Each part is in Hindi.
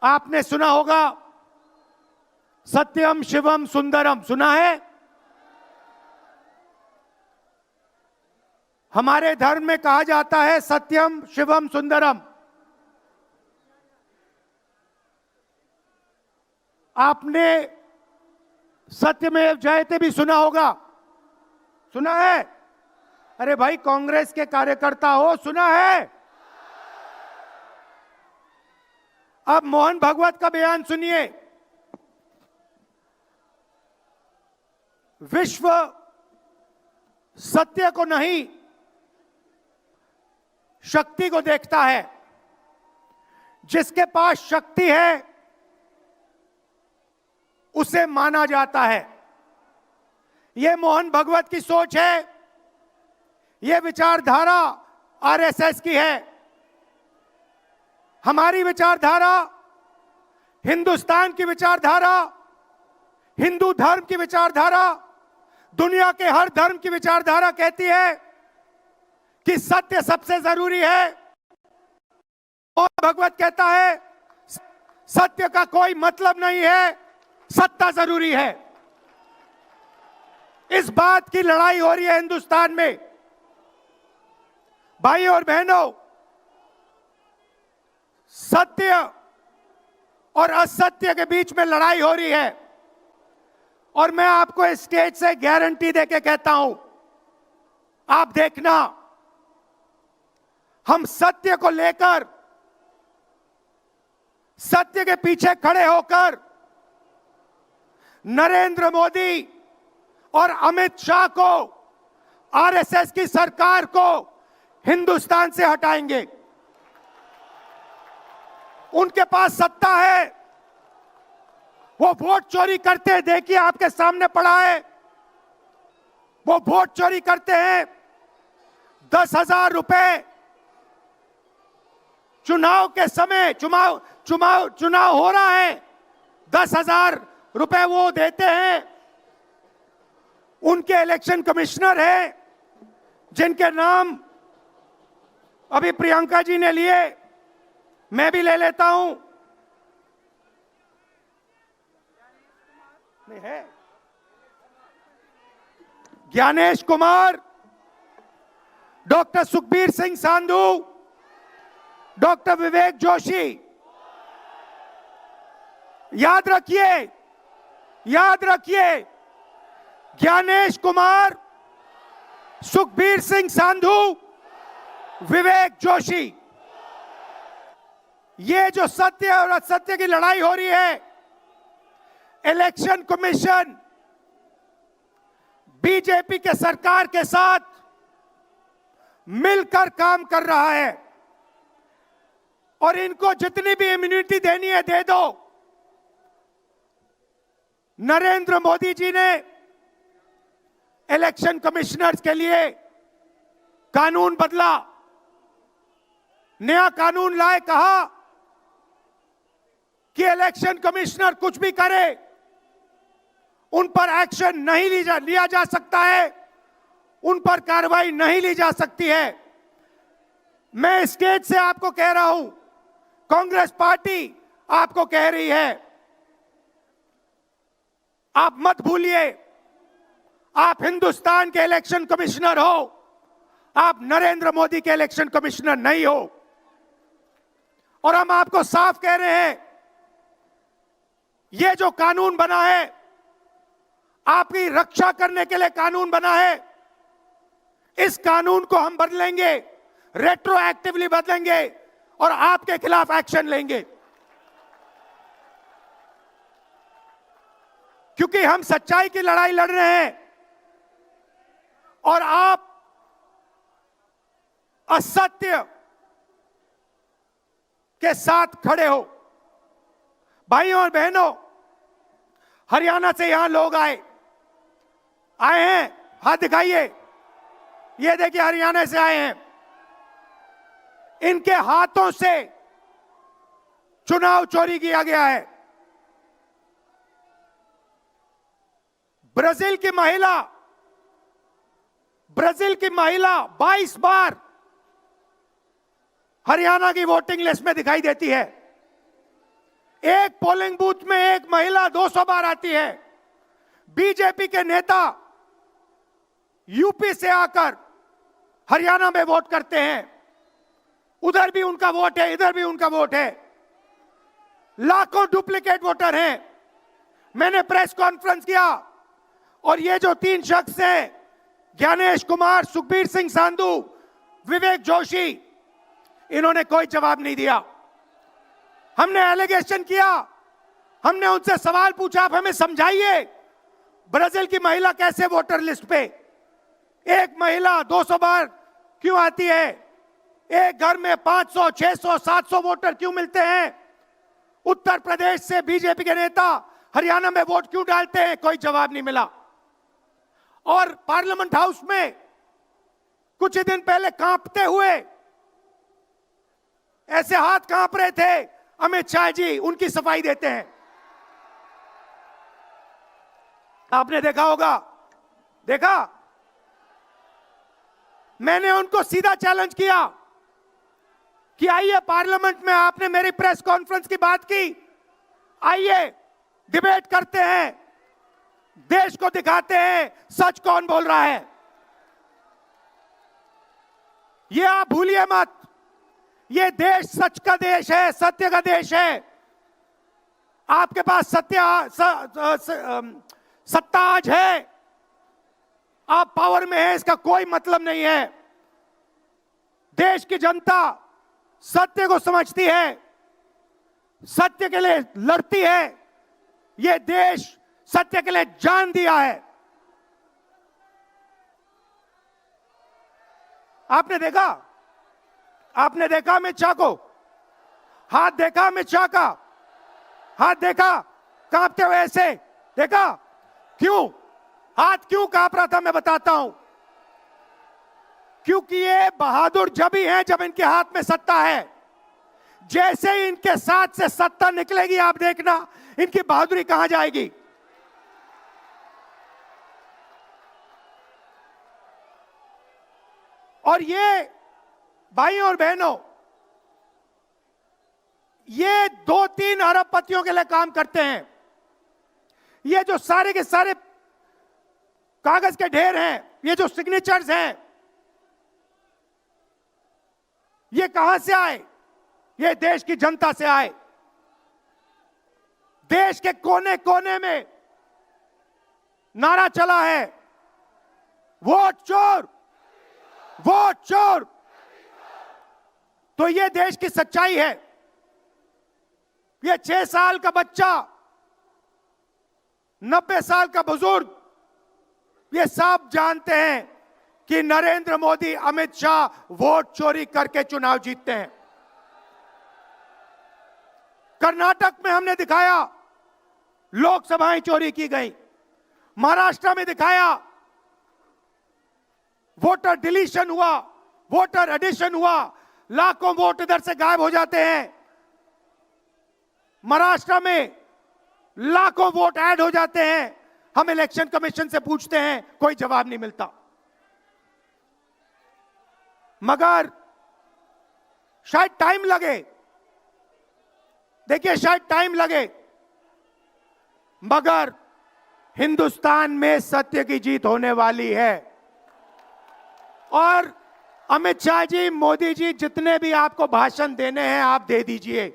आपने सुना होगा सत्यम शिवम सुंदरम, सुना है? हमारे धर्म में कहा जाता है सत्यम शिवम सुंदरम। आपने सत्यमेव जयते भी सुना होगा, सुना है? अरे भाई कांग्रेस के कार्यकर्ता हो, सुना है? अब मोहन भागवत का बयान सुनिए। विश्व सत्य को नहीं, शक्ति को देखता है। जिसके पास शक्ति है उसे माना जाता है। यह मोहन भागवत की सोच है, यह विचारधारा आरएसएस की है। हमारी विचारधारा, हिंदुस्तान की विचारधारा, हिंदू धर्म की विचारधारा, दुनिया के हर धर्म की विचारधारा कहती है कि सत्य सबसे जरूरी है। और भगवत कहता है सत्य का कोई मतलब नहीं है, सत्ता जरूरी है। इस बात की लड़ाई हो रही है हिंदुस्तान में। भाइयों और बहनों, सत्य और असत्य के बीच में लड़ाई हो रही है। और मैं आपको इस स्टेज से गारंटी देके कहता हूं, आप देखना, हम सत्य को लेकर, सत्य के पीछे खड़े होकर नरेंद्र मोदी और अमित शाह को, आरएसएस की सरकार को हिंदुस्तान से हटाएंगे। उनके पास सत्ता है, वो वोट चोरी करते हैं, देखिए आपके सामने पड़ा है। वो वोट चोरी करते हैं। 10,000 रुपए चुनाव के समय, चुनाव हो रहा है, 10,000 रुपए वो देते हैं। उनके इलेक्शन कमिश्नर हैं जिनके नाम अभी प्रियंका जी ने लिए, मैं भी ले लेता हूं। नहीं है? Gyanesh Kumar, doctor Sukhbir Singh Sandhu, doctor Vivek Joshi. याद रखिए, याद रखिए, ज्ञानेश कुमार, सुखबीर सिंह सांधू, विवेक जोशी। ये जो सत्य और असत्य की लड़ाई हो रही है, इलेक्शन कमीशन बीजेपी के सरकार के साथ मिलकर काम कर रहा है। और इनको जितनी भी इम्यूनिटी देनी है दे दो। नरेंद्र मोदी जी ने इलेक्शन कमिश्नर्स के लिए कानून बदला, नया कानून लाए, कहा कि इलेक्शन कमिश्नर कुछ भी करे, उन पर एक्शन नहीं लिया जा सकता है, उन पर कार्रवाई नहीं ली जा सकती है। मैं स्टेज से आपको कह रहा हूं, कांग्रेस पार्टी आपको कह रही है, आप मत भूलिए, आप हिंदुस्तान के इलेक्शन कमिश्नर हो, आप नरेंद्र मोदी के इलेक्शन कमिश्नर नहीं हो। और हम आपको साफ कह रहे हैं, यह जो कानून बना है, आपकी रक्षा करने के लिए कानून बना है। इस कानून को हम बदलेंगे, रेट्रोएक्टिवली बदलेंगे और आपके खिलाफ एक्शन लेंगे। क्योंकि हम सच्चाई की लड़ाई लड़ रहे हैं और आप असत्य के साथ खड़े हो। भाइयों और बहनों, हरियाणा से यहां लोग आए हैं, हाथ दिखाइए। ये देखिए हरियाणा से आए हैं। इनके हाथों से चुनाव चोरी किया गया है। ब्राजील की महिला 22 बार हरियाणा की वोटिंग लिस्ट में दिखाई देती है। एक पोलिंग बूथ में एक महिला 200 बार आती है। बीजेपी के नेता यूपी से आकर हरियाणा में वोट करते हैं, उधर भी उनका वोट है, इधर भी उनका वोट है। लाखों डुप्लीकेट वोटर हैं। मैंने प्रेस कॉन्फ्रेंस किया और ये जो 3 शख्स हैं, ज्ञानेश कुमार, सुखबीर सिंह सांधू, विवेक जोशी, इन्होंने कोई जवाब नहीं दिया। हमने एलिगेशन किया, हमने उनसे सवाल पूछा, आप हमें समझाइए ब्राजील की महिला कैसे वोटर लिस्ट पे, एक महिला 200 बार क्यों आती है, एक घर में 500, 600, 700 वोटर क्यों मिलते हैं, उत्तर प्रदेश से बीजेपी के नेता हरियाणा में वोट क्यों डालते हैं, कोई जवाब नहीं मिला। और पार्लियामेंट हाउस में कुछ ही दिन पहले कांपते हुए, ऐसे हाथ कांप रहे थे, अमित शाह जी उनकी सफाई देते हैं। आपने देखा होगा, देखा, मैंने उनको सीधा चैलेंज किया कि आइए पार्लियामेंट में, आपने मेरी प्रेस कॉन्फ्रेंस की बात की, आइए डिबेट करते हैं, देश को दिखाते हैं सच कौन बोल रहा है। ये आप भूलिए मत, ये देश सच का देश है, सत्य का देश है। आपके पास सत्ता आज है, आप पावर में हैं, इसका कोई मतलब नहीं है। देश की जनता सत्य को समझती है, सत्य के लिए लड़ती है। यह देश सत्य के लिए जान दिया है। आपने देखा, आपने देखा अमित शाह को, हाथ देखा अमित शाह का, हाथ देखा कांपते हुए, ऐसे देखा, क्यों हाथ क्यों कांप रहा था, मैं बताता हूं। क्योंकि ये बहादुर जब ही हैं जब इनके हाथ में सत्ता है। जैसे ही इनके साथ से सत्ता निकलेगी, आप देखना इनकी बहादुरी कहां जाएगी। और ये भाइयों और बहनों, ये 2-3 अरबपतियों के लिए काम करते हैं। ये जो सारे के सारे कागज के ढेर हैं, ये जो सिग्नेचर्स हैं, ये कहां से आए? ये देश की जनता से आए। देश के कोने कोने में नारा चला है, वोट चोर, वोट चोर। तो ये देश की सच्चाई है। ये 6 साल का बच्चा, 90 साल का बुजुर्ग, ये सब जानते हैं कि नरेंद्र मोदी, अमित शाह वोट चोरी करके चुनाव जीतते हैं। कर्नाटक में हमने दिखाया लोकसभाएं चोरी की गई, महाराष्ट्र में दिखाया वोटर डिलीशन हुआ, वोटर एडिशन हुआ, लाखों वोट इधर से गायब हो जाते हैं। महाराष्ट्र में लाखों वोट ऐड हो जाते हैं। हम इलेक्शन कमीशन से पूछते हैं, कोई जवाब नहीं मिलता। मगर शायद टाइम लगे, देखिए शायद टाइम लगे, मगर हिंदुस्तान में सत्य की जीत होने वाली है। और अमित शाह जी, मोदी जी, जितने भी आपको भाषण देने हैं आप दे दीजिए।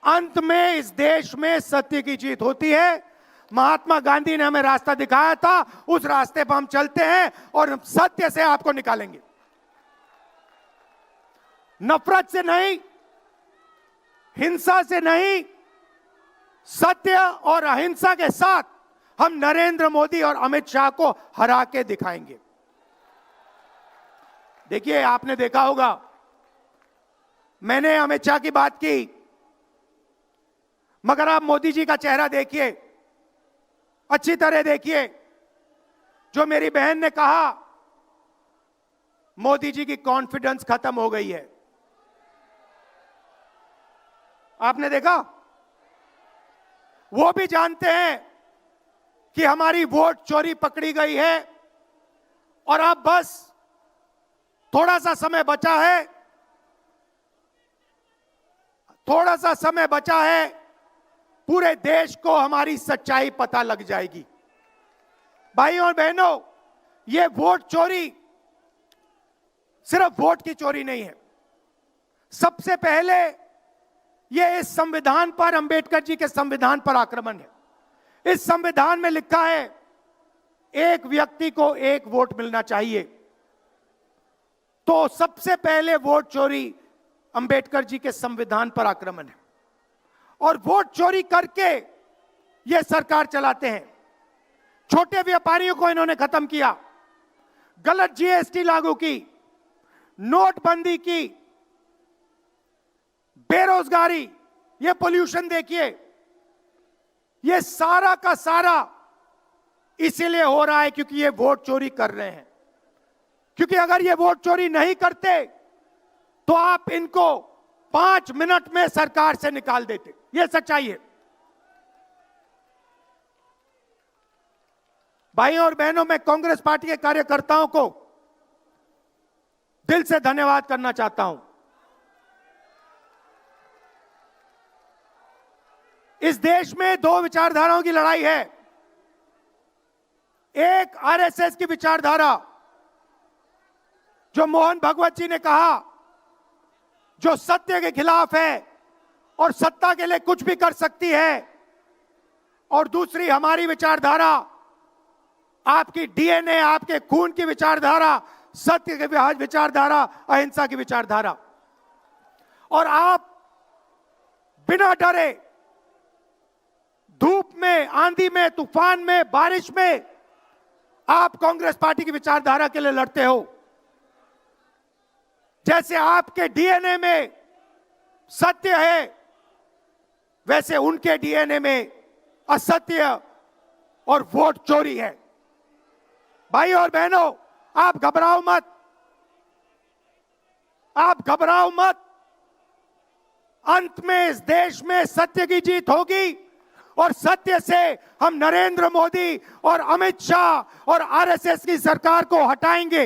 अंत में इस देश में सत्य की जीत होती है। महात्मा गांधी ने हमें रास्ता दिखाया था, उस रास्ते पर हम चलते हैं और सत्य से आपको निकालेंगे। नफरत से नहीं, हिंसा से नहीं, सत्य और अहिंसा के साथ हम नरेंद्र मोदी और अमित शाह को हरा के दिखाएंगे। देखिए, आपने देखा होगा, मैंने अमित शाह की बात की, मगर आप मोदी जी का चेहरा देखिए, अच्छी तरह देखिए। जो मेरी बहन ने कहा, मोदी जी की कॉन्फिडेंस खत्म हो गई है। आपने देखा, वो भी जानते हैं कि हमारी वोट चोरी पकड़ी गई है और अब बस थोड़ा सा समय बचा है, थोड़ा सा समय बचा है, पूरे देश को हमारी सच्चाई पता लग जाएगी। भाइयों और बहनों, ये वोट चोरी सिर्फ वोट की चोरी नहीं है। सबसे पहले ये इस संविधान पर, अंबेडकर जी के संविधान पर आक्रमण है। इस संविधान में लिखा है एक व्यक्ति को एक वोट मिलना चाहिए। तो सबसे पहले वोट चोरी अंबेडकर जी के संविधान पर आक्रमण है। और वोट चोरी करके ये सरकार चलाते हैं। छोटे व्यापारियों को इन्होंने खत्म किया, गलत जीएसटी लागू की, नोटबंदी की, बेरोजगारी, ये पोल्यूशन देखिए, ये सारा का सारा इसीलिए हो रहा है क्योंकि ये वोट चोरी कर रहे हैं। क्योंकि अगर ये वोट चोरी नहीं करते तो आप इनको 5 मिनट में सरकार से निकाल देते। ये सच्चाई है। भाइयों और बहनों, मैं कांग्रेस पार्टी के कार्यकर्ताओं को दिल से धन्यवाद करना चाहता हूं। इस देश में 2 विचारधाराओं की लड़ाई है। एक आरएसएस की विचारधारा, जो मोहन भगवत जी ने कहा, जो सत्य के खिलाफ है और सत्ता के लिए कुछ भी कर सकती है। और दूसरी हमारी विचारधारा, आपकी डीएनए, आपके खून की विचारधारा, सत्य की विचारधारा, अहिंसा की विचारधारा। और आप बिना डरे, धूप में, आंधी में, तूफान में, बारिश में, आप कांग्रेस पार्टी की विचारधारा के लिए लड़ते हो। जैसे आपके डीएनए में सत्य है, वैसे उनके डीएनए में असत्य और वोट चोरी है। भाई और बहनों, आप घबराओ मत, आप घबराओ मत। अंत में इस देश में सत्य की जीत होगी और सत्य से हम नरेंद्र मोदी और अमित शाह और आरएसएस की सरकार को हटाएंगे।